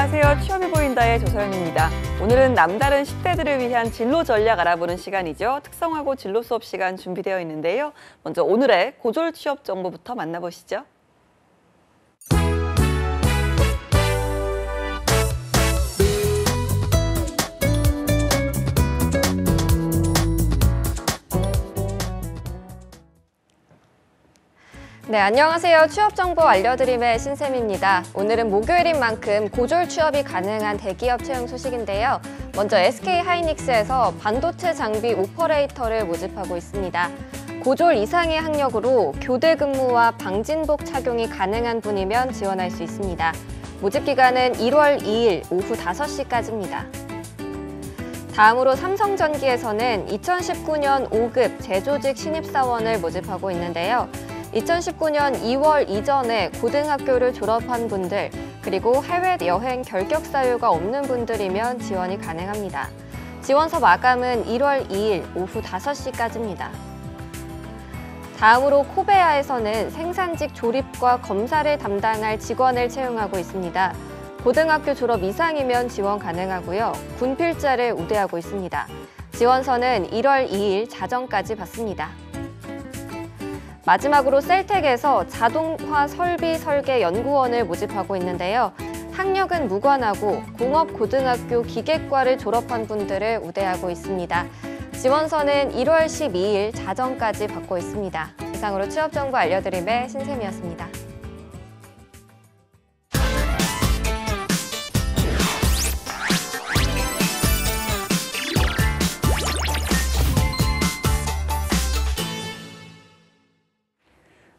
안녕하세요. 취업이 보인다의 조서연입니다. 오늘은 남다른 10대들을 위한 진로 전략 알아보는 시간이죠. 특성화고 진로 수업 시간 준비되어 있는데요. 먼저 오늘의 고졸 취업 정보부터 만나보시죠. 네, 안녕하세요. 취업정보 알려드림의 신샘입니다. 오늘은 목요일인 만큼 고졸 취업이 가능한 대기업 채용 소식인데요. 먼저 SK하이닉스에서 반도체 장비 오퍼레이터를 모집하고 있습니다. 고졸 이상의 학력으로 교대 근무와 방진복 착용이 가능한 분이면 지원할 수 있습니다. 모집 기간은 1월 2일 오후 5시까지입니다. 다음으로 삼성전기에서는 2019년 5급 재조직 신입사원을 모집하고 있는데요. 2019년 2월 이전에 고등학교를 졸업한 분들, 그리고 해외여행 결격 사유가 없는 분들이면 지원이 가능합니다. 지원서 마감은 1월 2일 오후 5시까지입니다. 다음으로 코베아에서는 생산직 조립과 검사를 담당할 직원을 채용하고 있습니다. 고등학교 졸업 이상이면 지원 가능하고요. 군필자를 우대하고 있습니다. 지원서는 1월 2일 자정까지 받습니다. 마지막으로 셀텍에서 자동화 설비 설계 연구원을 모집하고 있는데요. 학력은 무관하고 공업고등학교 기계과를 졸업한 분들을 우대하고 있습니다. 지원서는 1월 12일 자정까지 받고 있습니다. 이상으로 취업정보 알려드림의 신샘이었습니다.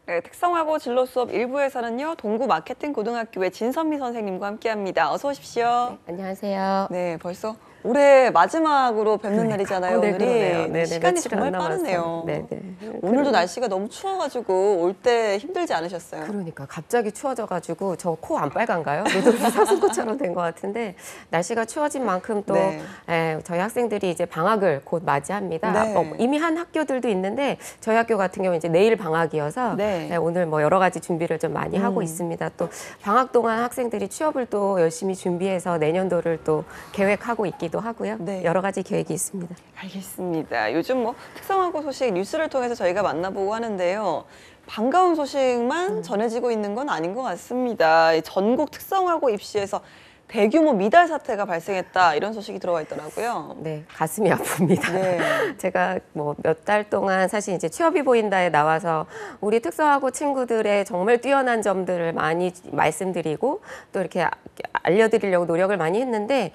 네, 특성화고 진로 수업 1부에서는요. 동구 마케팅 고등학교의 진선미 선생님과 함께합니다. 어서 오십시오. 네, 안녕하세요. 네, 벌써 올해 마지막으로 뵙는 날이잖아요. 네, 오늘이. 그러네요. 네, 시간이 정말 빠르네요. 네. 오늘도 날씨가 너무 추워가지고 올 때 힘들지 않으셨어요? 그러니까 갑자기 추워져가지고 저 코 안 빨간가요? 노돌이 사순 것처럼 된 것 같은데 날씨가 추워진 만큼 또 저희 학생들이 이제 방학을 곧 맞이합니다. 네. 이미 한 학교들도 있는데 저희 학교 같은 경우 이제 내일 방학이어서 오늘 뭐 여러 가지 준비를 좀 많이 하고 있습니다. 또 방학 동안 학생들이 취업을 또 열심히 준비해서 내년도를 또 계획하고 있기도 하고요. 여러 가지 계획이 있습니다. 알겠습니다. 요즘 뭐 특성화고 소식 뉴스를 통해서 저희가 만나보고 하는데요. 반가운 소식만 전해지고 있는 건 아닌 것 같습니다. 전국 특성화고 입시에서 대규모 미달 사태가 발생했다 이런 소식이 들어와 있더라고요. 네, 가슴이 아픕니다. 네. 제가 뭐 몇 달 동안 사실 이제 취업이 보인다에 나와서 우리 특성화고 친구들의 정말 뛰어난 점들을 많이 말씀드리고 또 이렇게 알려드리려고 노력을 많이 했는데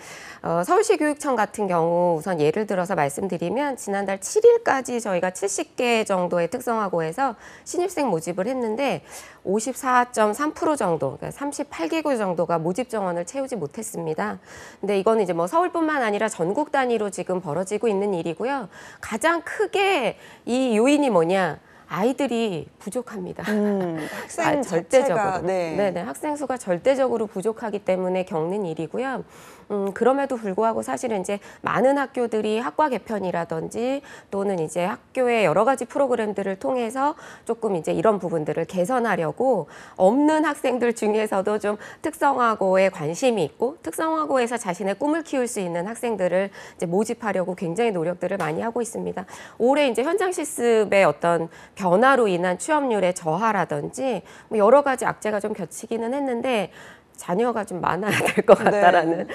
서울시 교육청 같은 경우 우선 예를 들어서 말씀드리면 지난달 7일까지 저희가 70개 정도의 특성화고에서 신입생 모집을 했는데 54.3% 정도, 그러니까 38개국 정도가 모집 정원을 채우지 못했습니다. 근데 이거는 이제 뭐 서울뿐만 아니라 전국 단위로 지금 벌어지고 있는 일이고요. 가장 크게 이 요인이 뭐냐? 아이들이 부족합니다. 학생 절대적으로. 네네, 학생 수가 절대적으로 부족하기 때문에 겪는 일이고요. 그럼에도 불구하고 사실은 이제 많은 학교들이 학과 개편이라든지 또는 이제 학교의 여러 가지 프로그램들을 통해서 조금 이제 이런 부분들을 개선하려고 없는 학생들 중에서도 좀 특성화고에 관심이 있고 특성화고에서 자신의 꿈을 키울 수 있는 학생들을 이제 모집하려고 굉장히 노력들을 많이 하고 있습니다. 올해 이제 현장 실습의 어떤 변화로 인한 취업률의 저하라든지 뭐 여러 가지 악재가 좀 겹치기는 했는데 자녀가 좀 많아야 될 것 같다라는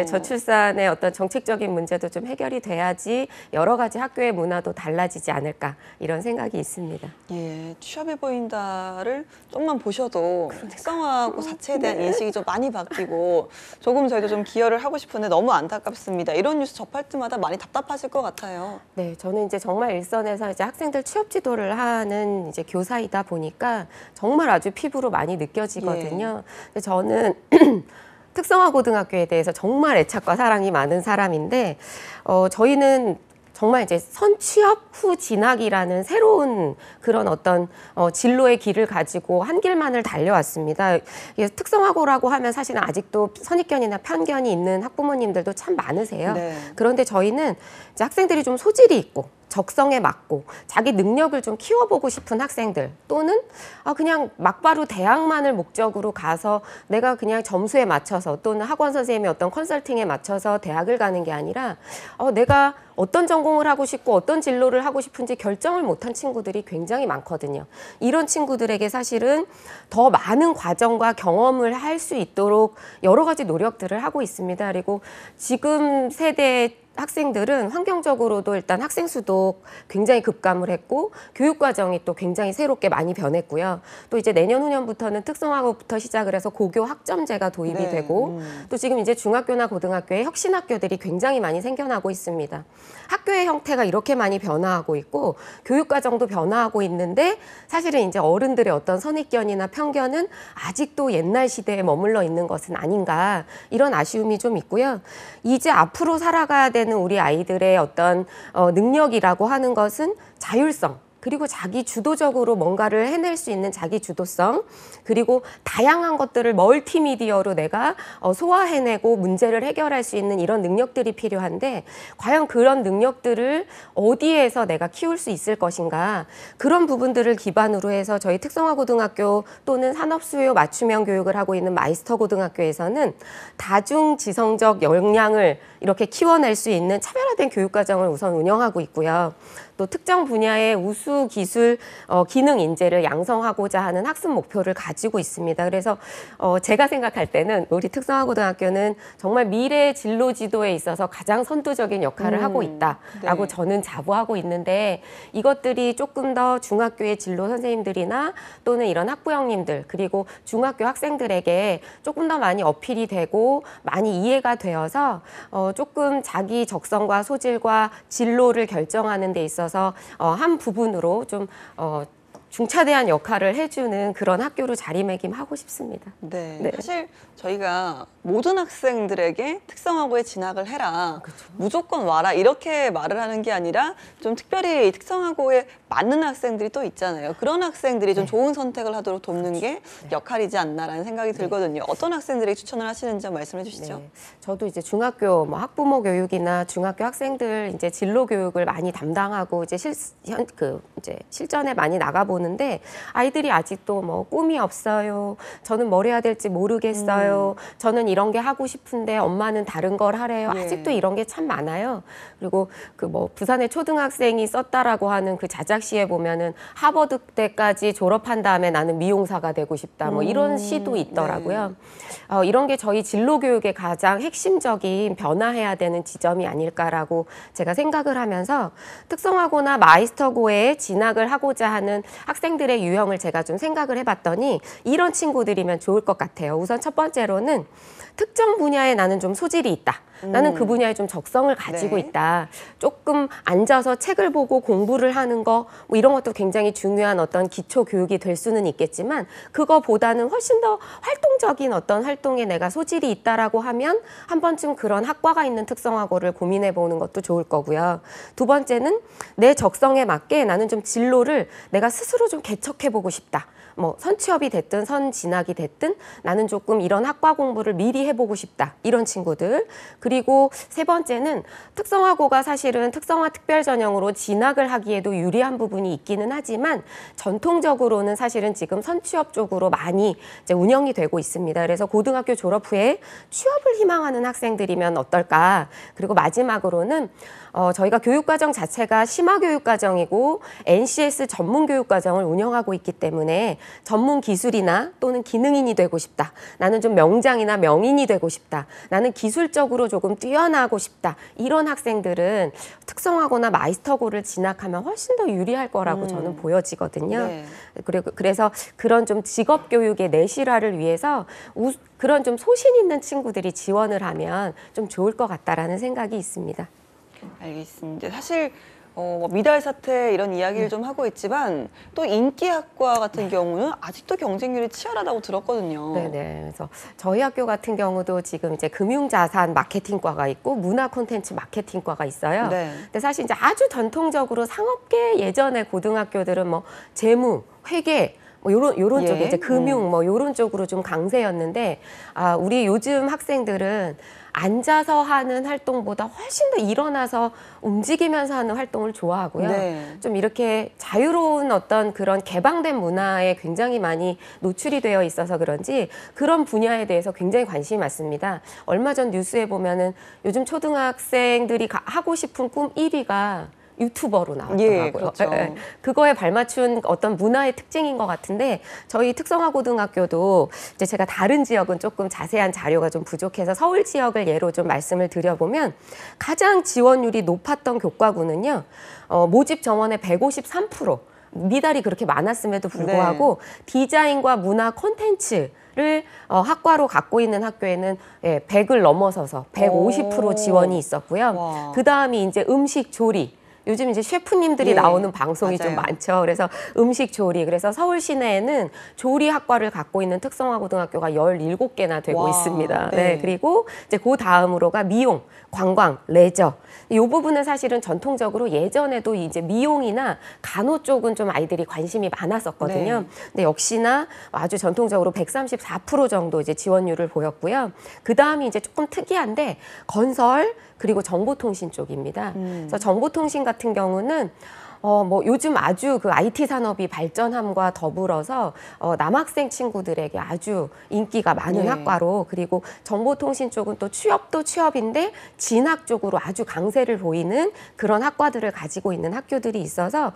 저출산의 어떤 정책적인 문제도 좀 해결이 돼야지 여러 가지 학교의 문화도 달라지지 않을까 이런 생각이 있습니다. 예, 취업이 보인다를 조금만 보셔도 특성화고 자체에 대한 인식이 좀 많이 바뀌고 조금 저희도 좀 기여를 하고 싶은데 너무 안타깝습니다. 이런 뉴스 접할 때마다 많이 답답하실 것 같아요. 네, 저는 이제 정말 일선에서 이제 학생들 취업 지도를 하는 이제 교사이다 보니까 정말 아주 피부로 많이 느껴지거든요. 근데 저는 특성화 고등학교에 대해서 정말 애착과 사랑이 많은 사람인데 저희는 정말 이제 선취업 후 진학이라는 새로운 그런 어떤 진로의 길을 가지고 한 길만을 달려왔습니다. 특성화고라고 하면 사실은 아직도 선입견이나 편견이 있는 학부모님들도 참 많으세요. 그런데 저희는 이제 학생들이 좀 소질이 있고 적성에 맞고 자기 능력을 좀 키워보고 싶은 학생들, 또는 그냥 막바로 대학만을 목적으로 가서 내가 그냥 점수에 맞춰서, 또는 학원 선생님의 어떤 컨설팅에 맞춰서 대학을 가는 게 아니라 내가 어떤 전공을 하고 싶고 어떤 진로를 하고 싶은지 결정을 못한 친구들이 굉장히 많거든요. 이런 친구들에게 사실은 더 많은 과정과 경험을 할 수 있도록 여러 가지 노력들을 하고 있습니다. 그리고 지금 세대 학생들은 환경적으로도 일단 학생 수도 굉장히 급감을 했고 교육 과정이 또 굉장히 새롭게 많이 변했고요. 또 이제 내년 후년부터는 특성화고부터 시작을 해서 고교 학점제가 도입이 되고 또 지금 이제 중학교나 고등학교에 혁신학교들이 굉장히 많이 생겨나고 있습니다. 학교의 형태가 이렇게 많이 변화하고 있고 교육 과정도 변화하고 있는데 사실은 이제 어른들의 어떤 선입견이나 편견은 아직도 옛날 시대에 머물러 있는 것은 아닌가, 이런 아쉬움이 좀 있고요. 이제 앞으로 살아가야 되는 우리 아이들의 어떤 능력이라고 하는 것은 자율성, 그리고 자기 주도적으로 뭔가를 해낼 수 있는 자기 주도성, 그리고 다양한 것들을 멀티미디어로 내가 소화해내고 문제를 해결할 수 있는 이런 능력들이 필요한데, 과연 그런 능력들을 어디에서 내가 키울 수 있을 것인가, 그런 부분들을 기반으로 해서 저희 특성화고등학교 또는 산업수요 맞춤형 교육을 하고 있는 마이스터고등학교에서는 다중지성적 역량을 이렇게 키워낼 수 있는 차별화된 교육과정을 우선 운영하고 있고요. 또 특정 분야의 우수 기술, 기능 인재를 양성하고자 하는 학습 목표를 가지고 있습니다. 그래서 제가 생각할 때는 우리 특성화고등학교는 정말 미래 진로 지도에 있어서 가장 선두적인 역할을 하고 있다라고 저는 자부하고 있는데, 이것들이 조금 더 중학교의 진로 선생님들이나 또는 이런 학부형님들, 그리고 중학교 학생들에게 조금 더 많이 어필이 되고 많이 이해가 되어서 조금 자기 적성과 소질과 진로를 결정하는 데 있어서 한 부분으로 좀 중차대한 역할을 해주는 그런 학교로 자리매김하고 싶습니다. 네. 사실 저희가 모든 학생들에게 특성화고에 진학을 해라, 무조건 와라, 이렇게 말을 하는 게 아니라 좀 특별히 특성화고에 맞는 학생들이 또 있잖아요. 그런 학생들이 좀 좋은 선택을 하도록 돕는 게 역할이지 않나라는 생각이 들거든요. 어떤 학생들에게 추천을 하시는지 말씀해 주시죠. 저도 이제 중학교 학부모 교육이나 중학교 학생들 이제 진로 교육을 많이 담당하고 이제 실전에 많이 나가보는데, 아이들이 아직도 뭐 꿈이 없어요, 저는 뭘 해야 될지 모르겠어요, 저는 이런 게 하고 싶은데 엄마는 다른 걸 하래요. 아직도 이런 게 참 많아요. 그리고 부산의 초등학생이 썼다라고 하는 그 자작시에 보면은 하버드 때까지 졸업한 다음에 나는 미용사가 되고 싶다, 뭐 이런 시도 있더라고요. 이런 게 저희 진로 교육의 가장 핵심적인 변화해야 되는 지점이 아닐까라고 제가 생각을 하면서, 특성화고나 마이스터고에 진학을 하고자 하는 학생들의 유형을 제가 좀 생각을 해봤더니 이런 친구들이면 좋을 것 같아요. 우선 첫 번째로는 특정 분야에 나는 좀 소질이 있다, 나는 그 분야에 좀 적성을 가지고 있다, 조금 앉아서 책을 보고 공부를 하는 거, 뭐 이런 것도 굉장히 중요한 어떤 기초 교육이 될 수는 있겠지만, 그거보다는 훨씬 더 활동적인 어떤 활동에 내가 소질이 있다라고 하면 한 번쯤 그런 학과가 있는 특성화고를 고민해 보는 것도 좋을 거고요. 두 번째는 내 적성에 맞게 나는 좀 진로를 내가 스스로 좀 개척해 보고 싶다, 뭐 선취업이 됐든 선진학이 됐든 나는 조금 이런 학과 공부를 미리 해보고 싶다, 이런 친구들. 그리고 세 번째는 특성화고가 사실은 특성화 특별 전형으로 진학을 하기에도 유리한 부분이 있기는 하지만 전통적으로는 사실은 지금 선취업 쪽으로 많이 이제 운영이 되고 있습니다. 그래서 고등학교 졸업 후에 취업을 희망하는 학생들이면 어떨까. 그리고 마지막으로는 저희가 교육과정 자체가 심화교육과정이고 NCS 전문교육과정을 운영하고 있기 때문에 전문 기술이나 또는 기능인이 되고 싶다, 나는 좀 명장이나 명인이 되고 싶다, 나는 기술적으로 조금 뛰어나고 싶다, 이런 학생들은 특성화고나 마이스터고를 진학하면 훨씬 더 유리할 거라고 저는 보여지거든요. 그래서 그런 좀 직업교육의 내실화를 위해서 그런 좀 소신 있는 친구들이 지원을 하면 좀 좋을 것 같다라는 생각이 있습니다. 알겠습니다. 사실 미달 사태 이런 이야기를 좀 하고 있지만 또 인기학과 같은 경우는 아직도 경쟁률이 치열하다고 들었거든요. 네네. 그래서 저희 학교 같은 경우도 지금 이제 금융자산 마케팅과가 있고 문화 콘텐츠 마케팅과가 있어요. 근데 사실 이제 아주 전통적으로 상업계 예전에 고등학교들은 뭐 재무, 회계, 뭐 요런 예. 쪽에 이제 금융 뭐 요런 쪽으로 좀 강세였는데 우리 요즘 학생들은 앉아서 하는 활동보다 훨씬 더 일어나서 움직이면서 하는 활동을 좋아하고요. 네. 좀 이렇게 자유로운 어떤 그런 개방된 문화에 굉장히 많이 노출이 되어 있어서 그런지 그런 분야에 대해서 굉장히 관심이 많습니다. 얼마 전 뉴스에 보면은 요즘 초등학생들이 하고 싶은 꿈 1위가 유튜버로 나왔더라고요. 예, 그렇죠. 그거에 발맞춘 어떤 문화의 특징인 것 같은데 저희 특성화고등학교도 이제 제가 다른 지역은 조금 자세한 자료가 좀 부족해서 서울 지역을 예로 좀 말씀을 드려보면 가장 지원율이 높았던 교과군은요. 모집 정원의 153%. 미달이 그렇게 많았음에도 불구하고 디자인과 문화 콘텐츠를 학과로 갖고 있는 학교에는 100을 넘어서서 150% 지원이 있었고요. 그 다음이 이제 음식 조리. 요즘 이제 셰프님들이 나오는 방송이 좀 많죠. 그래서 음식 조리. 그래서 서울 시내에는 조리 학과를 갖고 있는 특성화고등학교가 17개나 되고 있습니다. 네. 그리고 이제 그 다음으로가 미용, 관광, 레저. 이 부분은 사실은 전통적으로 예전에도 이제 미용이나 간호 쪽은 좀 아이들이 관심이 많았었거든요. 근데 역시나 아주 전통적으로 134% 정도 이제 지원율을 보였고요. 그 다음이 이제 조금 특이한데 건설 그리고 정보통신 쪽입니다. 그래서 정보통신 같은 경우는 뭐 요즘 아주 그 IT 산업이 발전함과 더불어서 남학생 친구들에게 아주 인기가 많은 학과로 그리고 정보통신 쪽은 또 취업도 취업인데 진학 쪽으로 아주 강세를 보이는 그런 학과들을 가지고 있는 학교들이 있어서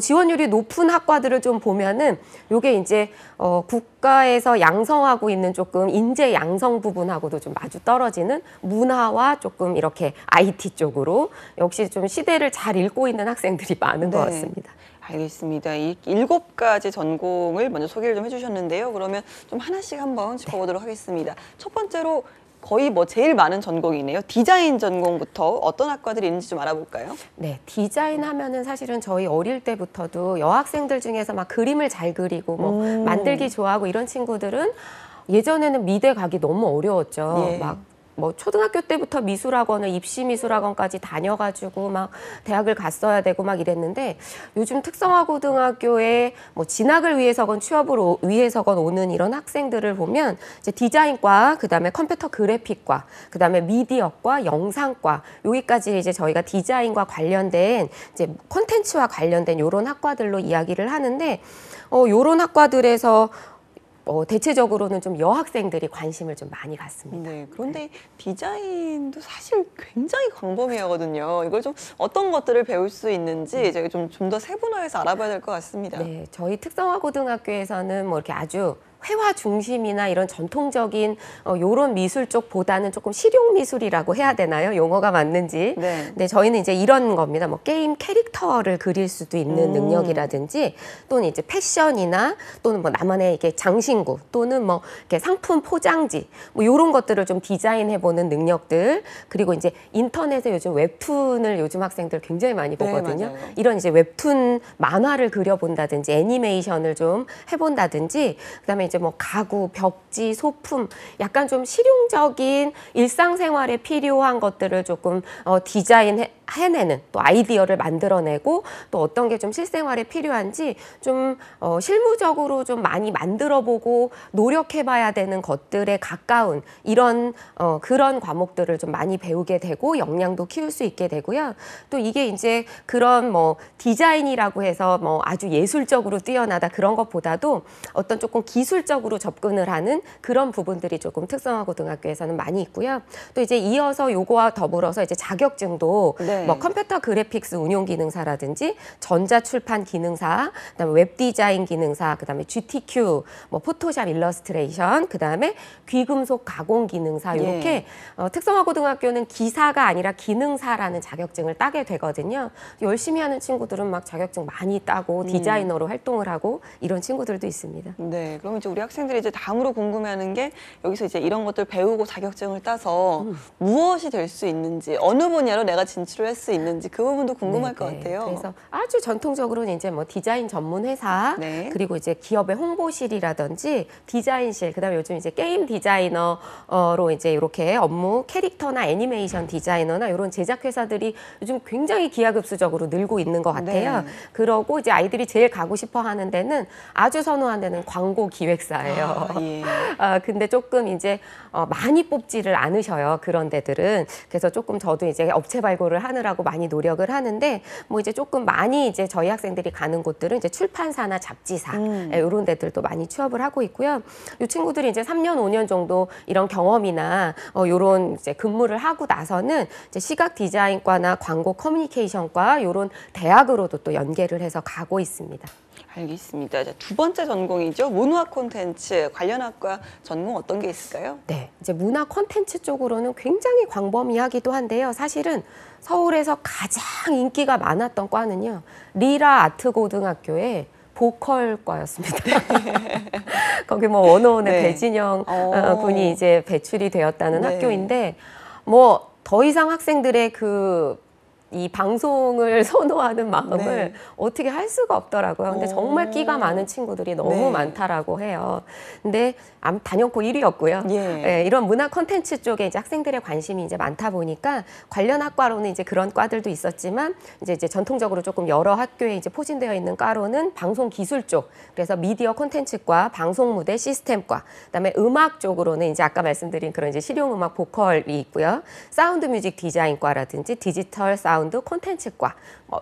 지원율이 높은 학과들을 좀 보면은 요게 이제 국가에서 양성하고 있는 조금 인재 양성 부분하고도 좀 마주 떨어지는 문화와 조금 이렇게 IT 쪽으로 역시 좀 시대를 잘 읽고 있는 학생들이 많은 것 같습니다. 알겠습니다. 이 7가지 전공을 먼저 소개를 좀 해주셨는데요. 그러면 좀 하나씩 한번 짚어보도록 하겠습니다. 첫 번째로 거의 뭐 제일 많은 전공이네요. 디자인 전공부터 어떤 학과들이 있는지 좀 알아볼까요? 네, 디자인 하면은 사실은 저희 어릴 때부터도 여학생들 중에서 막 그림을 잘 그리고 뭐 만들기 좋아하고 이런 친구들은 예전에는 미대 가기 너무 어려웠죠. 막 뭐 초등학교 때부터 미술학원을 입시미술학원까지 다녀가지고 막 대학을 갔어야 되고 막 이랬는데 요즘 특성화고등학교에 뭐 진학을 위해서건 취업을 위해서건 오는 이런 학생들을 보면 이제 디자인과 그다음에 컴퓨터 그래픽과 그다음에 미디어과 영상과 여기까지 이제 저희가 디자인과 관련된 이제 콘텐츠와 관련된 요런 학과들로 이야기를 하는데 요런 학과들에서 대체적으로는 좀 여학생들이 관심을 좀 많이 갖습니다. 네, 그런데 디자인도 사실 굉장히 광범위하거든요. 이걸 좀 어떤 것들을 배울 수 있는지 저희 좀 더 세분화해서 알아봐야 될 것 같습니다. 네, 저희 특성화고등학교에서는 뭐 이렇게 아주 회화 중심이나 이런 전통적인 요런 미술 쪽보다는 조금 실용 미술이라고 해야 되나요? 용어가 맞는지. 네, 저희는 이제 이런 겁니다. 뭐 게임 캐릭터를 그릴 수도 있는 능력이라든지 또는 이제 패션이나 또는 뭐 나만의 이게 장신구 또는 뭐 이렇게 상품 포장지 뭐 요런 것들을 좀 디자인해 보는 능력들 그리고 이제 인터넷에 요즘 웹툰을 요즘 학생들 굉장히 많이 보거든요. 맞아요. 이런 이제 웹툰 만화를 그려본다든지 애니메이션을 좀 해본다든지 그다음에 이제 뭐 가구, 벽지, 소품 약간 좀 실용적인 일상생활에 필요한 것들을 조금 해내는 또 아이디어를 만들어내고 또 어떤 게 좀 실생활에 필요한지 좀 실무적으로 좀 많이 만들어보고 노력해봐야 되는 것들에 가까운 이런 그런 과목들을 좀 많이 배우게 되고 역량도 키울 수 있게 되고요. 또 이게 이제 그런 뭐 디자인이라고 해서 뭐 아주 예술적으로 뛰어나다 그런 것보다도 어떤 조금 기술적으로 접근을 하는 그런 부분들이 조금 특성화고등학교에서는 많이 있고요. 또 이제 이어서 요거와 더불어서 이제 자격증도 뭐 컴퓨터 그래픽스 운용 기능사라든지 전자출판 기능사, 그다음에 웹 디자인 기능사, 그다음에 GTQ, 뭐 포토샵 일러스트레이션, 그다음에 귀금속 가공 기능사 이렇게 특성화고등학교는 기사가 아니라 기능사라는 자격증을 따게 되거든요. 열심히 하는 친구들은 막 자격증 많이 따고 디자이너로 활동을 하고 이런 친구들도 있습니다. 네, 그럼 이제 우리 학생들이 이제 다음으로 궁금해하는 게 여기서 이제 이런 것들 배우고 자격증을 따서 무엇이 될 수 있는지 어느 분야로 내가 진출을 진출을 할 수 있는지 그 부분도 궁금할 것 네네. 같아요. 그래서 아주 전통적으로는 이제 뭐 디자인 전문 회사, 네. 그리고 이제 기업의 홍보실이라든지 디자인실, 그다음에 요즘 이제 게임 디자이너로 이제 이렇게 업무, 캐릭터나 애니메이션 디자이너나 이런 제작 회사들이 요즘 굉장히 기하급수적으로 늘고 있는 것 같아요. 네. 그러고 이제 아이들이 제일 가고 싶어 하는 데는 아주 선호하는 데는 광고 기획사예요. 예. 근데 조금 이제 많이 뽑지를 않으셔요. 그런 데들은. 그래서 조금 저도 이제 업체 발굴을 하느라고 많이 노력을 하는데, 뭐 이제 조금 많이 이제 저희 학생들이 가는 곳들은 이제 출판사나 잡지사, 이런 데들도 많이 취업을 하고 있고요. 이 친구들이 이제 3년, 5년 정도 이런 경험이나 요런 이제 근무를 하고 나서는 이제 시각 디자인과나 광고 커뮤니케이션과 요런 대학으로도 또 연계를 해서 가고 있습니다. 알겠습니다. 이제 두 번째 전공이죠. 문화 콘텐츠 관련 학과 전공 어떤 게 있을까요? 네, 이제 문화 콘텐츠 쪽으로는 굉장히 광범위하기도 한데요. 사실은 서울에서 가장 인기가 많았던 과는요, 리라 아트 고등학교의 보컬과였습니다. 거기 뭐 원어원의 네. 배진영 군이 이제 배출이 되었다는 네. 학교인데, 뭐 더 이상 학생들의 이 방송을 선호하는 마음을 네. 어떻게 할 수가 없더라고요. 근데 정말 끼가 많은 친구들이 너무 네. 많다라고 해요. 근데 단연코 1위였고요. 예. 이런 문화 콘텐츠 쪽에 이제 학생들의 관심이 이제 많다 보니까 관련 학과로는 이제 그런 과들도 있었지만, 이제 전통적으로 조금 여러 학교에 이제 포진되어 있는 과로는 방송 기술 쪽, 그래서 미디어 콘텐츠과, 방송 무대 시스템과, 그다음에 음악 쪽으로는 이제 아까 말씀드린 그런 이제 실용 음악 보컬이 있고요. 사운드 뮤직 디자인과라든지 디지털 사운드 콘텐츠과,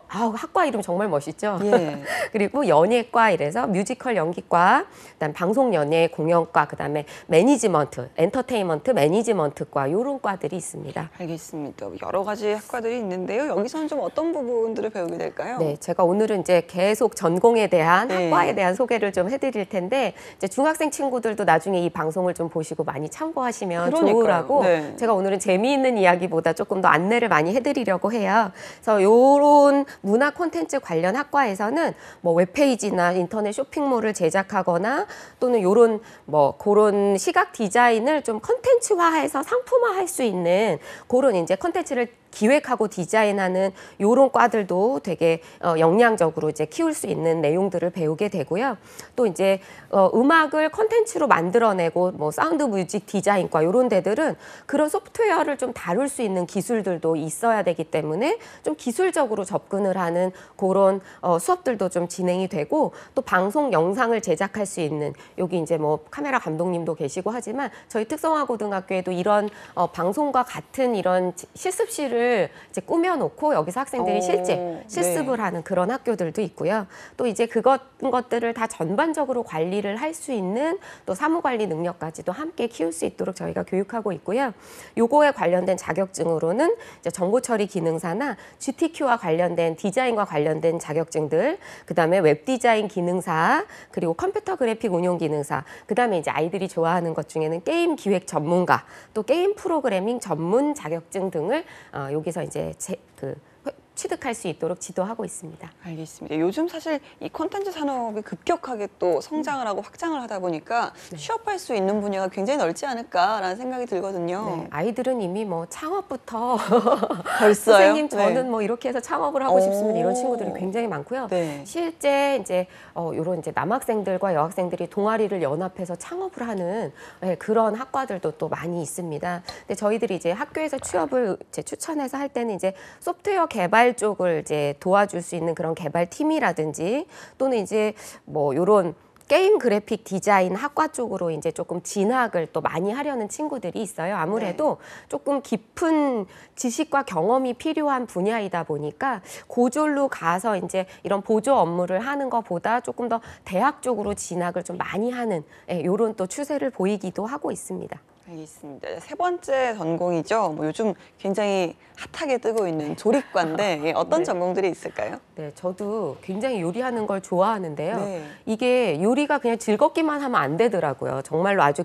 학과 이름 정말 멋있죠. 예. 그리고 연예과, 이래서 뮤지컬 연기과, 그다음 방송 연예 공연과, 그다음에 매니지먼트, 엔터테인먼트 매니지먼트과, 이런 과들이 있습니다. 알겠습니다. 여러 가지 학과들이 있는데요. 여기서는 좀 어떤 부분들을 배우게 될까요? 네, 제가 오늘은 이제 계속 전공에 대한, 네. 학과에 대한 소개를 좀 해드릴 텐데, 이제 중학생 친구들도 나중에 이 방송을 좀 보시고 많이 참고하시면 그러니까요. 좋으라고, 네. 제가 오늘은 재미있는 이야기보다 조금 더 안내를 많이 해드리려고 해요. 그래서 요런 문화 콘텐츠 관련 학과에서는 뭐 웹페이지나 인터넷 쇼핑몰을 제작하거나, 또는 요런 뭐 그런 시각 디자인을 좀 콘텐츠화해서 상품화할 수 있는 그런 이제 콘텐츠를 기획하고 디자인하는 요런 과들도 되게 역량적으로 이제 키울 수 있는 내용들을 배우게 되고요. 또 이제 음악을 콘텐츠로 만들어내고, 뭐 사운드 뮤직 디자인과 요런 데들은 그런 소프트웨어를 좀 다룰 수 있는 기술들도 있어야 되기 때문에 좀 기술적으로 접근을 하는 그런 수업들도 좀 진행이 되고, 또 방송 영상을 제작할 수 있는, 여기 이제 뭐 카메라 감독님도 계시고 하지만 저희 특성화고등학교에도 이런 방송과 같은 이런 실습실을 이제 꾸며놓고 여기서 학생들이 실제 실습을 네. 하는 그런 학교들도 있고요. 또 이제 것들을 다 전반적으로 관리를 할 수 있는 또 사무관리 능력까지도 함께 키울 수 있도록 저희가 교육하고 있고요. 요거에 관련된 자격증으로는 이제 정보처리 기능사나 GTQ와 관련된 디자인과 관련된 자격증들, 그다음에 웹 디자인 기능사, 그리고 컴퓨터 그래픽 운용 기능사, 그다음에 이제 아이들이 좋아하는 것 중에는 게임 기획 전문가, 또 게임 프로그래밍 전문 자격증 등을 여기서 이제 취득할 수 있도록 지도하고 있습니다. 알겠습니다. 요즘 사실 이 콘텐츠 산업이 급격하게 또 성장을 하고 확장을 하다 보니까 취업할 수 있는 분야가 굉장히 넓지 않을까라는 생각이 들거든요. 네, 아이들은 이미 뭐 창업부터 벌써요? 선생님 저는 네. 뭐 이렇게 해서 창업을 하고 싶습니다, 이런 친구들이 굉장히 많고요. 네. 실제 이제 이런 이제 남학생들과 여학생들이 동아리를 연합해서 창업을 하는 그런 학과들도 또 많이 있습니다. 근데 저희들이 이제 학교에서 취업을 이제 추천해서 할 때는 이제 소프트웨어 개발 쪽을 이제 도와줄 수 있는 그런 개발팀이라든지, 또는 이제 뭐 요런 게임 그래픽 디자인 학과 쪽으로 이제 조금 진학을 또 많이 하려는 친구들이 있어요. 아무래도 조금 깊은 지식과 경험이 필요한 분야이다 보니까 고졸로 가서 이제 이런 보조 업무를 하는 것보다 조금 더 대학 쪽으로 진학을 좀 많이 하는 이런 또 추세를 보이기도 하고 있습니다. 알겠습니다. 세 번째 전공이죠. 뭐 요즘 굉장히 핫하게 뜨고 있는 조리과인데 어떤 네. 전공들이 있을까요? 네, 저도 굉장히 요리하는 걸 좋아하는데요. 네. 이게 요리가 그냥 즐겁기만 하면 안 되더라고요. 정말로 아주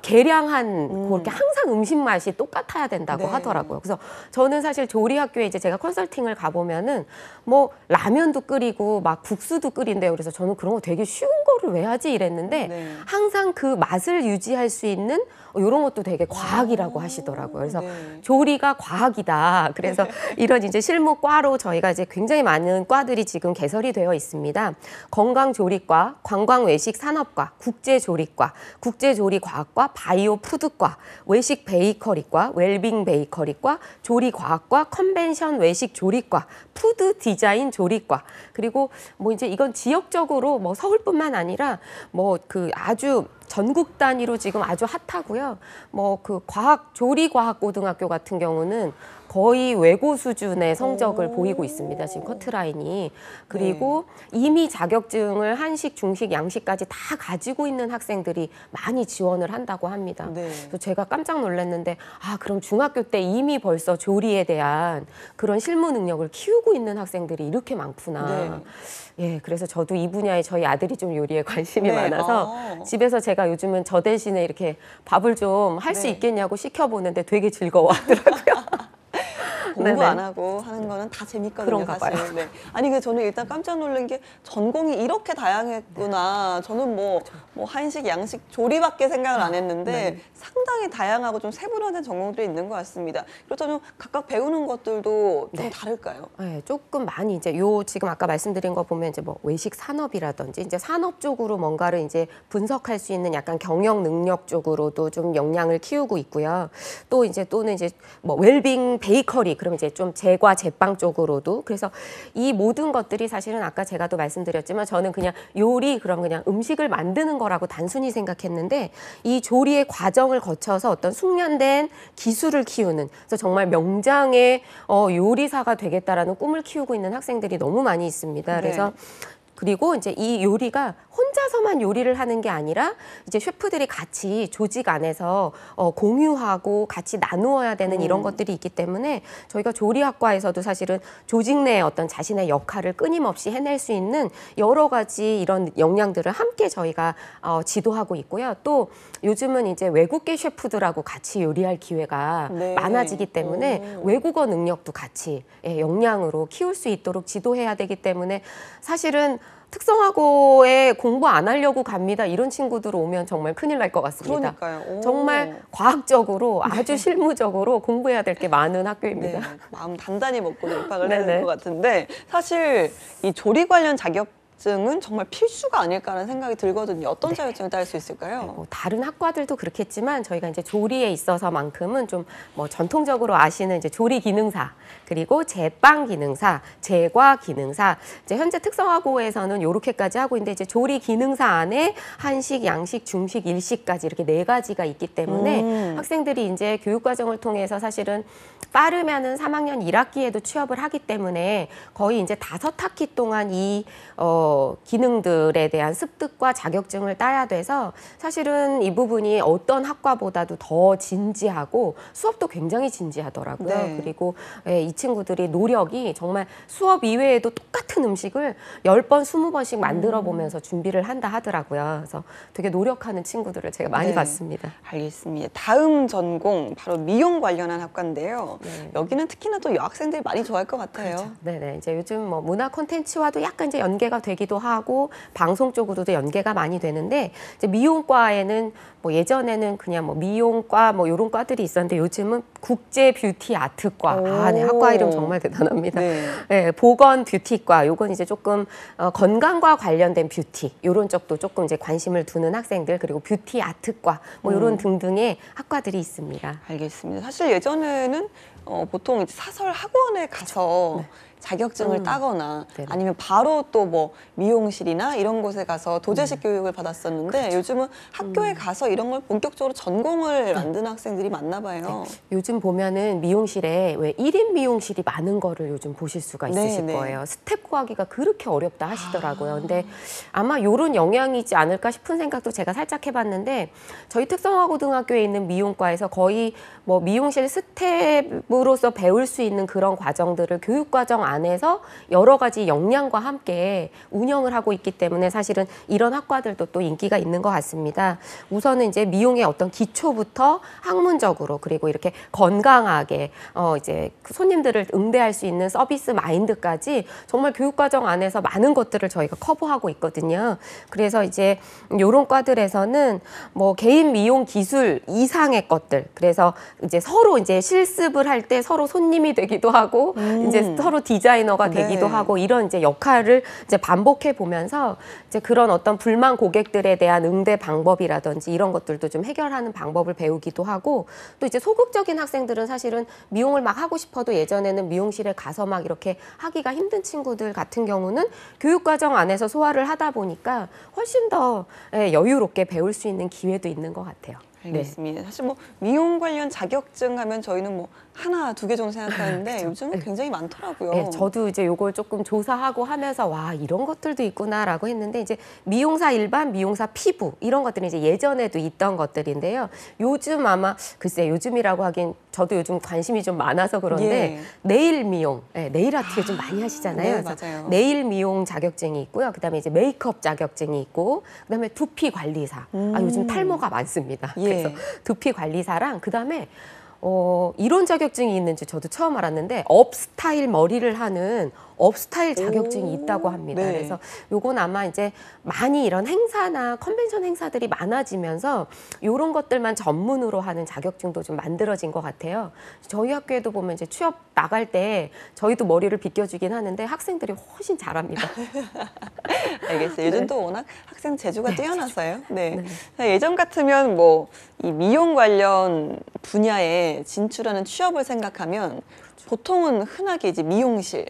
계량한 그렇게 항상 음식 맛이 똑같아야 된다고 네. 하더라고요. 그래서 저는 사실 조리 학교에 이제 제가 컨설팅을 가보면은 뭐 라면도 끓이고 막 국수도 끓인대요. 그래서 저는 그런 거 되게 쉬운 거를 왜 하지 이랬는데 네. 항상 그 맛을 유지할 수 있는 이런 것도 되게 과학이라고 하시더라고요. 그래서 네. 조리가 과학이다. 그래서 이런 이제 실무과로 저희가 이제 굉장히 많은 과들이 지금 개설이 되어 있습니다. 건강조리과, 관광외식산업과, 국제조리과, 국제조리과학과, 바이오푸드과, 외식 베이커리과, 웰빙 베이커리과, 조리과학과, 컨벤션 외식조리과, 푸드 디자인 조리과, 그리고 뭐 이제 이건 지역적으로 뭐 서울뿐만 아니라 뭐 그 아주 전국 단위로 지금 아주 핫하고요. 뭐 그 조리과학고등학교 같은 경우는 거의 외고 수준의 성적을 보이고 있습니다. 지금 커트라인이. 그리고 이미 자격증을 한식, 중식, 양식까지 다 가지고 있는 학생들이 많이 지원을 한다고 합니다. 네. 그래서 제가 깜짝 놀랐는데 그럼 중학교 때 이미 벌써 조리에 대한 그런 실무 능력을 키우고 있는 학생들이 이렇게 많구나. 네. 예, 그래서 저도 이 분야에 저희 아들이 좀 요리에 관심이 네. 많아서 집에서 제가 요즘은 저 대신에 이렇게 밥을 좀 할 수 네. 있겠냐고 시켜보는데 되게 즐거워하더라고요. 공부 네네. 안 하고 하는 거는 다 재밌거든요, 그런가 사실. 봐요. 네. 아니, 그 저는 일단 깜짝 놀란 게 전공이 이렇게 다양했구나. 저는 뭐 한식, 양식, 조리밖에 생각을 안 했는데 네. 상당히 다양하고 좀 세분화된 전공들이 있는 것 같습니다. 그렇다면 각각 배우는 것들도 좀 다를까요? 네, 조금 많이 이제 지금 아까 말씀드린 거 보면 이제 뭐 외식 산업이라든지 이제 산업 쪽으로 뭔가를 이제 분석할 수 있는 약간 경영 능력 쪽으로도 좀 역량을 키우고 있고요. 또 이제 또는 이제 뭐 웰빙 베이커리 그럼 이제 좀 제과 제빵 쪽으로도 그래서 이 모든 것들이 사실은 아까 제가 또 말씀드렸지만 저는 그냥 요리 그럼 그냥 음식을 만드는 거라고 단순히 생각했는데 이 조리의 과정을 거쳐서 어떤 숙련된 기술을 키우는 그래서 정말 명장의 요리사가 되겠다라는 꿈을 키우고 있는 학생들이 너무 많이 있습니다. 그래서 그리고 이제 이 요리가 혼자서만 요리를 하는 게 아니라 이제 셰프들이 같이 조직 안에서 공유하고 같이 나누어야 되는 이런 것들이 있기 때문에 저희가 조리학과에서도 사실은 조직 내에 어떤 자신의 역할을 끊임없이 해낼 수 있는 여러 가지 이런 역량들을 함께 저희가 지도하고 있고요. 또 요즘은 이제 외국계 셰프들하고 같이 요리할 기회가 네. 많아지기 때문에 외국어 능력도 같이 역량으로 키울 수 있도록 지도해야 되기 때문에 사실은 특성화고에 공부 안 하려고 갑니다. 이런 친구들 오면 정말 큰일 날 것 같습니다. 그러니까요. 오. 정말 과학적으로 아주 실무적으로 공부해야 될 게 많은 학교입니다. 네, 마음 단단히 먹고 입학을 해야 네네. 될 것 같은데 사실 이 조리 관련 자격증은 정말 필수가 아닐까라는 생각이 들거든요. 어떤 자격증을 딸 수 있을까요? 뭐 다른 학과들도 그렇겠지만 저희가 이제 조리에 있어서만큼은 좀 뭐 전통적으로 아시는 이제 조리 기능사 그리고 제빵 기능사, 제과 기능사 이제 현재 특성화고에서는 요렇게까지 하고 있는데 이제 조리 기능사 안에 한식, 양식, 중식, 일식까지 이렇게 4가지가 있기 때문에 학생들이 이제 교육 과정을 통해서 사실은 빠르면은 3학년 1학기에도 취업을 하기 때문에 거의 이제 5학기 동안 이 기능들에 대한 습득과 자격증을 따야 돼서 사실은 이 부분이 어떤 학과보다도 더 진지하고 수업도 굉장히 진지하더라고요. 네. 그리고 이 친구들이 노력이 정말 수업 이외에도 똑같은 음식을 10번, 20번씩 만들어 보면서 준비를 한다 하더라고요. 그래서 되게 노력하는 친구들을 제가 많이 네. 봤습니다. 알겠습니다. 다음 전공 바로 미용 관련한 학과인데요. 네. 여기는 특히나 또 여학생들이 많이 좋아할 것 같아요. 그렇죠. 네네. 이제 요즘 뭐 문화 콘텐츠와도 약간 이제 연계가 되기도 하고 방송 쪽으로도 연계가 많이 되는데 이제 미용과에는 뭐 예전에는 그냥 뭐 미용과 뭐 이런 과들이 있었는데 요즘은 국제 뷰티 아트과 네, 학과 이름 정말 대단합니다. 네. 네, 보건 뷰티과 요건 이제 조금 건강과 관련된 뷰티 요런 쪽도 조금 이제 관심을 두는 학생들 그리고 뷰티 아트과 뭐 요런 등등의 학과들이 있습니다. 알겠습니다. 사실 예전에는 보통 이제 사설 학원에 가서 자격증을 따거나 네네. 아니면 바로 또 뭐 미용실이나 이런 곳에 가서 도제식 교육을 받았었는데 요즘은 학교에 가서 이런 걸 본격적으로 전공을 만드는 학생들이 많나 봐요. 요즘 보면은 미용실에 왜 1인 미용실이 많은 거를 요즘 보실 수가 있으실 네. 거예요. 스텝 구하기가 그렇게 어렵다 하시더라고요. 근데 아마 요런 영향이지 않을까 싶은 생각도 제가 살짝 해봤는데 저희 특성화고등학교에 있는 미용과에서 거의 뭐 미용실 스텝으로서 배울 수 있는 그런 과정들을 교육과정 안에서 여러 가지 역량과 함께 운영을 하고 있기 때문에 사실은 이런 학과들도 또 인기가 있는 것 같습니다. 우선은 이제 미용의 어떤 기초부터 학문적으로 그리고 이렇게 건강하게 이제 손님들을 응대할 수 있는 서비스 마인드까지 정말 교육과정 안에서 많은 것들을 저희가 커버하고 있거든요. 그래서 이제 이런 과들에서는 뭐 개인 미용 기술 이상의 것들, 그래서 이제 서로 이제 실습을 할 때 서로 손님이 되기도 하고 이제 서로 디자이너가 되기도 네. 하고 이런 이제 역할을 이제 반복해 보면서 이제 그런 어떤 불만 고객들에 대한 응대 방법이라든지 이런 것들도 좀 해결하는 방법을 배우기도 하고, 또 이제 소극적인 학생들은 사실은 미용을 막 하고 싶어도 예전에는 미용실에 가서 막 이렇게 하기가 힘든 친구들 같은 경우는 교육과정 안에서 소화를 하다 보니까 훨씬 더 여유롭게 배울 수 있는 기회도 있는 것 같아요. 알겠습니다. 사실 뭐 미용 관련 자격증 하면 저희는 뭐 하나, 두 개 정도 생각하는데 요즘은 굉장히 많더라고요. 네, 저도 이제 요걸 조금 조사하고 하면서 와, 이런 것들도 있구나라고 했는데, 이제 미용사 일반, 미용사 피부 이런 것들은 이제 예전에도 있던 것들인데요. 요즘 아마 글쎄 요즘이라고 하긴 저도 요즘 관심이 좀 많아서 그런데 예. 네일 미용, 네일 아트 요즘 많이 하시잖아요. 네, 그래서 맞아요. 네일 미용 자격증이 있고요. 그다음에 이제 메이크업 자격증이 있고, 그다음에 두피 관리사. 요즘 탈모가 많습니다. 예. 그래서 두피 관리사랑 그다음에 이런 자격증이 있는지 저도 처음 알았는데 업스타일 머리를 하는 업스타일 자격증이 있다고 합니다. 네. 그래서 요건 아마 이제 많이 이런 행사나 컨벤션 행사들이 많아지면서 이런 것들만 전문으로 하는 자격증도 좀 만들어진 것 같아요. 저희 학교에도 보면 이제 취업 나갈 때 저희도 머리를 빗겨주긴 하는데 학생들이 훨씬 잘합니다. 알겠어요. 요즘 또 워낙 학생 재주가 뛰어나서요. 네. 자, 예전 같으면 뭐 이 미용 관련 분야에 진출하는 취업을 생각하면 보통은 흔하게 이제 미용실,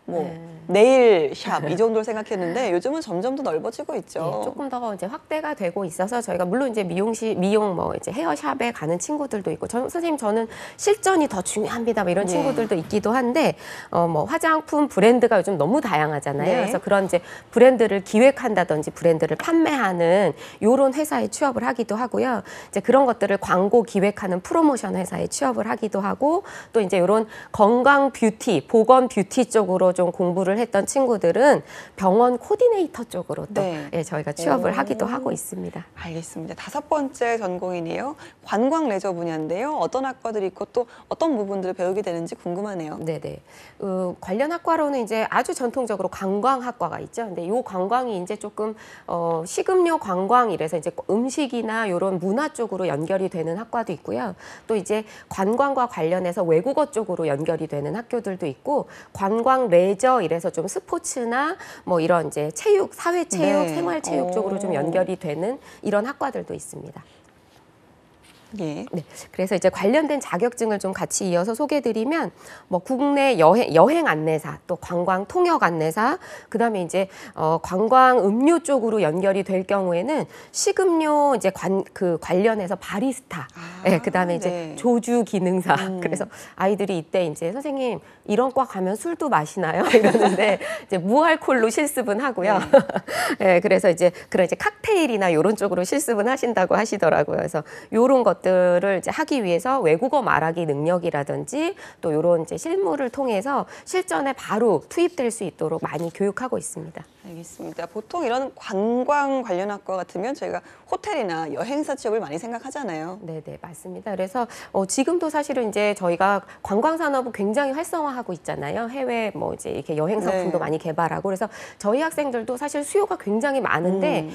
뭐 네일샵 이 정도를 생각했는데 요즘은 점점 더 넓어지고 있죠. 예, 조금 더 이제 확대가 되고 있어서 저희가 물론 이제 미용 뭐 이제 헤어샵에 가는 친구들도 있고, 선생님 저는 실전이 더 중요합니다. 뭐 이런 예. 친구들도 있기도 한데 뭐 화장품 브랜드가 요즘 너무 다양하잖아요. 네. 그래서 그런 이제 브랜드를 기획한다든지 브랜드를 판매하는 요런 회사에 취업을 하기도 하고요. 이제 그런 것들을 광고 기획하는 프로모션 회사에 취업을 하기도 하고, 또 이제 요런 건강 뷰티, 보건 뷰티 쪽으로 좀 공부를 했던 친구들은 병원 코디네이터 쪽으로 또 네. 예, 저희가 취업을 오. 하기도 하고 있습니다. 알겠습니다. 5번째 전공이네요. 관광 레저 분야인데요. 어떤 학과들이 있고 또 어떤 부분들을 배우게 되는지 궁금하네요. 네네. 관련 학과로는 이제 아주 전통적으로 관광학과가 있죠. 근데 이 관광이 이제 조금 식음료 관광이라서 이제 음식이나 이런 문화 쪽으로 연결이 되는 학과도 있고요. 또 이제 관광과 관련해서 외국어 쪽으로 연결이 되는 학교들도 있고, 관광 레저 이래서 좀 스포츠나 뭐 이런 이제 체육, 사회체육, 네. 생활체육 쪽으로 좀 연결이 되는 이런 학과들도 있습니다. 예. 네, 그래서 이제 관련된 자격증을 좀 같이 이어서 소개해드리면, 뭐 국내 여행 안내사, 또 관광 통역 안내사, 그다음에 이제 관광 음료 쪽으로 연결이 될 경우에는 식음료 이제 관련해서 바리스타, 네, 그다음에 이제 네. 조주 기능사. 그래서 아이들이 이때 이제 선생님 이런 과 가면 술도 마시나요? 이러는데 이제 무알콜로 실습은 하고요. 네, 그래서 이제 그런 이제 칵테일이나 이런 쪽으로 실습은 하신다고 하시더라고요. 그래서 이런 것들을 이제 하기 위해서 외국어 말하기 능력이라든지 또 이런 이제 실무를 통해서 실전에 바로 투입될 수 있도록 많이 교육하고 있습니다. 알겠습니다. 보통 이런 관광 관련 학과 같으면 저희가 호텔이나 여행사 취업을 많이 생각하잖아요. 네, 맞습니다. 그래서 지금도 사실은 이제 저희가 관광 산업을 굉장히 활성화하고 있잖아요. 해외 뭐 이제 이렇게 여행 상품도 네. 많이 개발하고, 그래서 저희 학생들도 사실 수요가 굉장히 많은데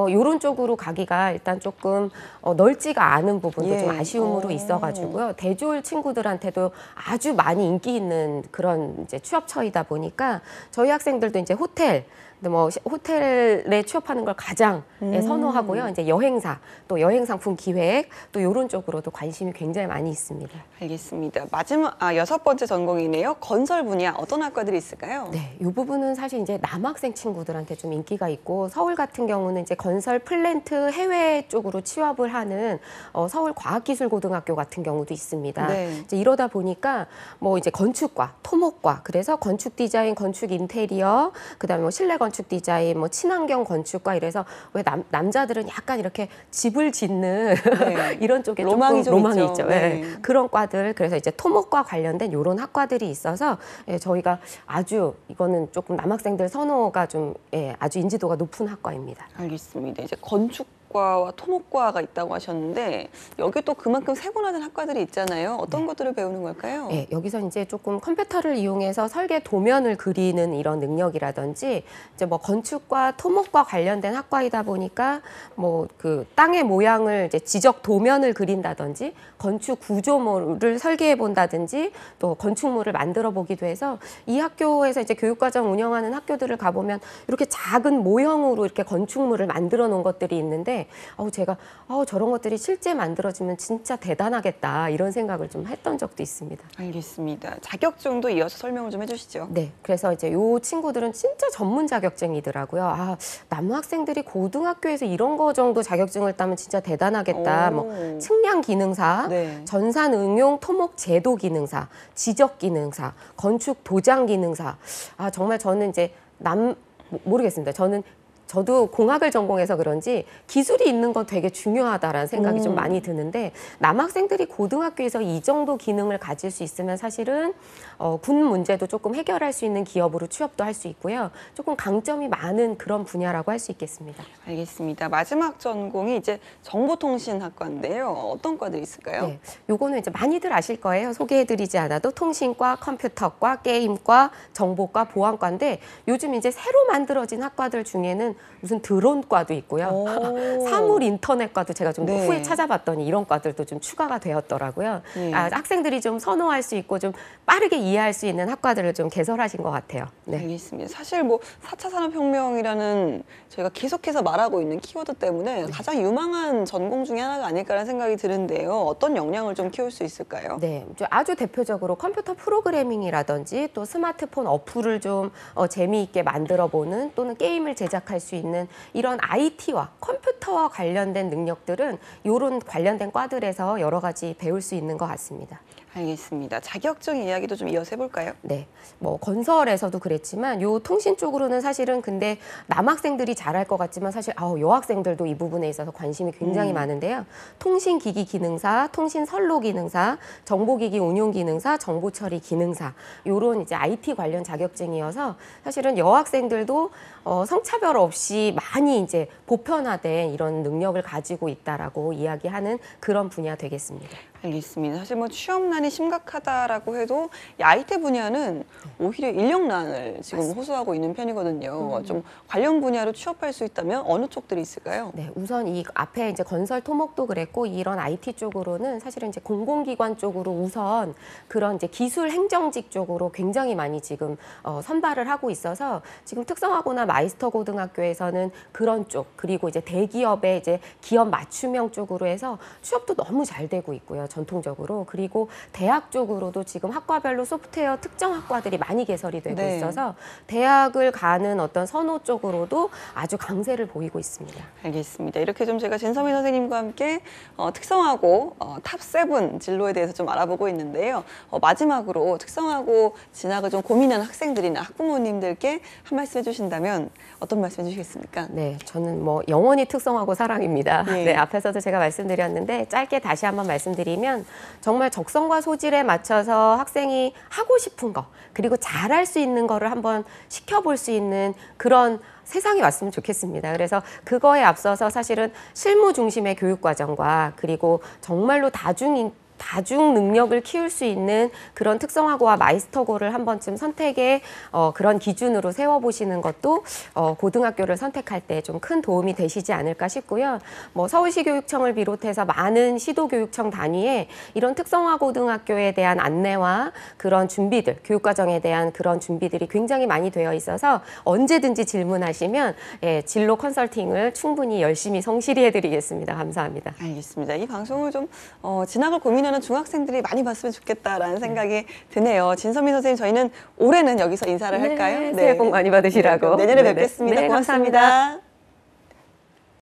이런 쪽으로 가기가 일단 조금 넓지가 않은 부분도 예. 좀 아쉬움으로 있어가지고요. 대졸 친구들한테도 아주 많이 인기 있는 그런 이제 취업처이다 보니까 저희 학생들도 이제 호텔, 근데 뭐 호텔에 취업하는 걸 가장 선호하고요. 이제 여행사, 또 여행 상품 기획, 또 이런 쪽으로도 관심이 굉장히 많이 있습니다. 알겠습니다. 마지막 6번째 전공이네요. 건설 분야 어떤 학과들이 있을까요? 네, 이 부분은 사실 이제 남학생 친구들한테 좀 인기가 있고, 서울 같은 경우는 이제 건설 플랜트 해외 쪽으로 취업을 하는 서울과학기술고등학교 같은 경우도 있습니다. 네. 이제 이러다 보니까 뭐 이제 건축과, 토목과, 그래서 건축 디자인, 건축 인테리어, 그다음에 뭐 실내 건축 디자인, 뭐 친환경 건축과 이래서 왜 남자들은 약간 이렇게 집을 짓는 네. 이런 쪽에 로망이 조금 로망이 있죠. 있죠. 네. 예. 그런 과들, 그래서 이제 토목과 관련된 이런 학과들이 있어서 예, 저희가 아주 이거는 조금 남학생들 선호가 좀 예, 아주 인지도가 높은 학과입니다. 알겠습니다. 이제 건축과와 토목과가 있다고 하셨는데 여기 또 그만큼 세분화된 학과들이 있잖아요. 어떤 것들을 배우는 걸까요? 예, 여기서 이제 조금 컴퓨터를 이용해서 설계 도면을 그리는 이런 능력이라든지 이제 뭐 건축과 토목과 관련된 학과이다 보니까 뭐 그 땅의 모양을 이제 지적 도면을 그린다든지 건축 구조물을 설계해 본다든지 또 건축물을 만들어 보기도 해서 이 학교에서 이제 교육과정 운영하는 학교들을 가보면 이렇게 작은 모형으로 이렇게 건축물을 만들어 놓은 것들이 있는데 제가 저런 것들이 실제 만들어지면 진짜 대단하겠다 이런 생각을 좀 했던 적도 있습니다. 알겠습니다. 자격증도 이어서 설명을 좀 해주시죠. 네, 그래서 이제 요 친구들은 진짜 전문 자격증이더라고요. 남학생들이 고등학교에서 이런 거 정도 자격증을 따면 진짜 대단하겠다. 뭐 측량 기능사, 네. 전산 응용 토목 제도 기능사, 지적 기능사, 건축 도장 기능사. 정말 저는 이제 모르겠습니다. 저도 공학을 전공해서 그런지 기술이 있는 건 되게 중요하다라는 생각이 좀 많이 드는데 남학생들이 고등학교에서 이 정도 기능을 가질 수 있으면 사실은 군 문제도 조금 해결할 수 있는 기업으로 취업도 할 수 있고요. 조금 강점이 많은 그런 분야라고 할 수 있겠습니다. 알겠습니다. 마지막 전공이 이제 정보통신학과인데요. 어떤 과들이 있을까요? 네, 요거는 이제 많이들 아실 거예요. 소개해드리지 않아도 통신과, 컴퓨터과, 게임과, 정보과, 보안과인데 요즘 이제 새로 만들어진 학과들 중에는 무슨 드론과도 있고요. 사물 인터넷과도 제가 좀 네. 후에 찾아봤더니 이런 과들도 좀 추가가 되었더라고요. 네. 학생들이 좀 선호할 수 있고 좀 빠르게 이해할 수 있는 학과들을 좀 개설하신 것 같아요. 네. 알겠습니다. 사실 뭐 4차 산업혁명이라는 저희가 계속해서 말하고 있는 키워드 때문에 가장 유망한 전공 중에 하나가 아닐까라는 생각이 드는데요. 어떤 역량을 좀 키울 수 있을까요? 네, 아주 대표적으로 컴퓨터 프로그래밍이라든지 또 스마트폰 어플을 좀 재미있게 만들어보는 또는 게임을 제작할 수 있는 이런 IT와 컴퓨터와 관련된 능력들은 이런 관련된 과들에서 여러 가지 배울 수 있는 것 같습니다. 알겠습니다. 자격증 이야기도 좀 이어서 해볼까요? 네, 뭐 건설에서도 그랬지만 요 통신 쪽으로는 사실은 근데 남학생들이 잘할 것 같지만 사실 여학생들도 이 부분에 있어서 관심이 굉장히 많은데요. 통신기기 기능사, 통신선로 기능사, 정보기기 운용 기능사, 정보처리 기능사 요런 이제 IT 관련 자격증이어서 사실은 여학생들도 성차별 없이 많이 이제 보편화된 이런 능력을 가지고 있다라고 이야기하는 그런 분야 되겠습니다. 알겠습니다. 사실 뭐 취업난이 심각하다라고 해도 이 IT 분야는 오히려 인력난을 지금 호소하고 있는 편이거든요. 좀 관련 분야로 취업할 수 있다면 어느 쪽들이 있을까요? 네, 우선 이 앞에 이제 건설 토목도 그랬고 이런 IT 쪽으로는 사실은 이제 공공기관 쪽으로 우선 그런 이제 기술 행정직 쪽으로 굉장히 많이 지금 선발을 하고 있어서 지금 특성화고나 마이스터 고등학교에서는 그런 쪽 그리고 이제 대기업의 이제 기업 맞춤형 쪽으로 해서 취업도 너무 잘 되고 있고요. 전통적으로. 그리고 대학 쪽으로도 지금 학과별로 소프트웨어 특정 학과들이 많이 개설이 되고 네. 있어서 대학을 가는 어떤 선호 쪽으로도 아주 강세를 보이고 있습니다. 알겠습니다. 이렇게 좀 제가 진서민 선생님과 함께 특성화고 탑7 진로에 대해서 좀 알아보고 있는데요. 마지막으로 특성화고 진학을 좀 고민하는 학생들이나 학부모님들께 한 말씀 해주신다면 어떤 말씀 해주시겠습니까? 네, 저는 뭐 영원히 특성화고 사랑입니다. 네. 네, 앞에서도 제가 말씀드렸는데 짧게 다시 한번 말씀드리면 정말 적성과 소질에 맞춰서 학생이 하고 싶은 거 그리고 잘할 수 있는 거를 한번 시켜볼 수 있는 그런 세상이 왔으면 좋겠습니다. 그래서 그거에 앞서서 사실은 실무 중심의 교육 과정과 그리고 정말로 다중 능력을 키울 수 있는 그런 특성화고와 마이스터고를 한 번쯤 선택의 그런 기준으로 세워보시는 것도 고등학교를 선택할 때 좀 큰 도움이 되시지 않을까 싶고요. 뭐 서울시 교육청을 비롯해서 많은 시도교육청 단위에 이런 특성화 고등학교에 대한 안내와 그런 준비들, 교육과정에 대한 그런 준비들이 굉장히 많이 되어 있어서 언제든지 질문하시면 진로 컨설팅을 충분히 열심히 성실히 해드리겠습니다. 감사합니다. 알겠습니다. 이 방송을 좀 진학을 고민하는 중학생들이 많이 봤으면 좋겠다라는 생각이 드네요. 진서민 선생님, 저희는 올해는 여기서 인사를 할까요? 새해 복 많이 받으시라고. 네, 내년에 네네. 뵙겠습니다. 네, 고맙습니다. 감사합니다.